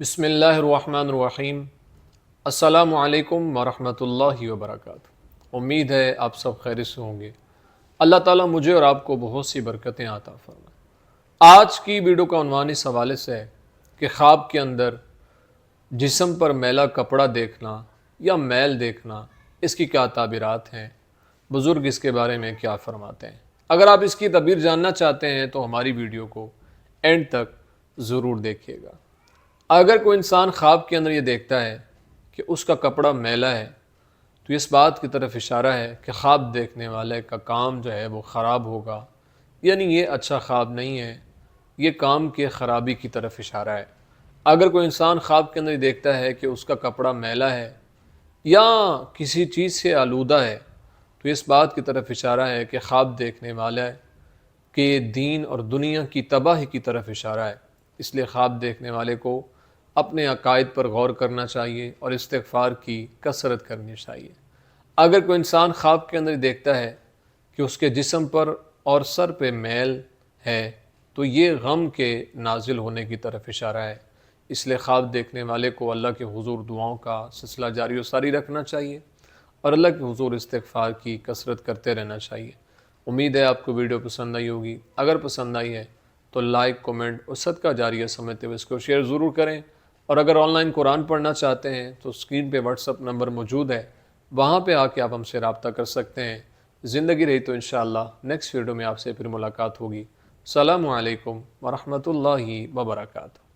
بسم اللہ الرحمن الرحیم۔ السلام علیکم ورحمۃ اللہ وبرکاتہ۔ امید ہے آپ سب خیر سے ہوں گے۔ اللہ تعالیٰ مجھے اور آپ کو بہت سی برکتیں عطا فرمائے۔ آج کی ویڈیو کا عنوان اس حوالے سے ہے کہ خواب کے اندر جسم پر میلا کپڑا دیکھنا یا میل دیکھنا، اس کی کیا تعبیرات ہیں، بزرگ اس کے بارے میں کیا فرماتے ہیں۔ اگر آپ اس کی تعبیر جاننا چاہتے ہیں تو ہماری ویڈیو کو اینڈ تک ضرور دیکھیے گا۔ اگر کوئی انسان خواب کے اندر یہ دیکھتا ہے کہ اس کا کپڑا میلا ہے تو اس بات کی طرف اشارہ ہے کہ خواب دیکھنے والے کا کام جو ہے وہ خراب ہوگا، یعنی یہ اچھا خواب نہیں ہے، یہ کام کے خرابی کی طرف اشارہ ہے۔ اگر کوئی انسان خواب کے اندر یہ دیکھتا ہے کہ اس کا کپڑا میلا ہے یا کسی چیز سے آلودہ ہے تو اس بات کی طرف اشارہ ہے کہ خواب دیکھنے والے کے دین اور دنیا کی تباہی کی طرف اشارہ ہے۔ اس لیے خواب دیکھنے والے کو اپنے عقائد پر غور کرنا چاہیے اور استغفار کی کثرت کرنی چاہیے۔ اگر کوئی انسان خواب کے اندر دیکھتا ہے کہ اس کے جسم پر اور سر پہ میل ہے تو یہ غم کے نازل ہونے کی طرف اشارہ ہے۔ اس لیے خواب دیکھنے والے کو اللہ کے حضور دعاؤں کا سلسلہ جاری و ساری رکھنا چاہیے اور اللہ کے حضور استغفار کی کثرت کرتے رہنا چاہیے۔ امید ہے آپ کو ویڈیو پسند آئی ہوگی۔ اگر پسند آئی ہے تو لائک، کومنٹ اور صدقہ جاریہ سمجھتے ہوئے اس کو شیئر ضرور کریں، اور اگر آن لائن قرآن پڑھنا چاہتے ہیں تو اسکرین پہ واٹس اپ نمبر موجود ہے، وہاں پہ آ کے آپ ہم سے رابطہ کر سکتے ہیں۔ زندگی رہی تو انشاءاللہ نیکسٹ ویڈیو میں آپ سے پھر ملاقات ہوگی۔ السلام علیکم ورحمۃ اللہ وبرکاتہ۔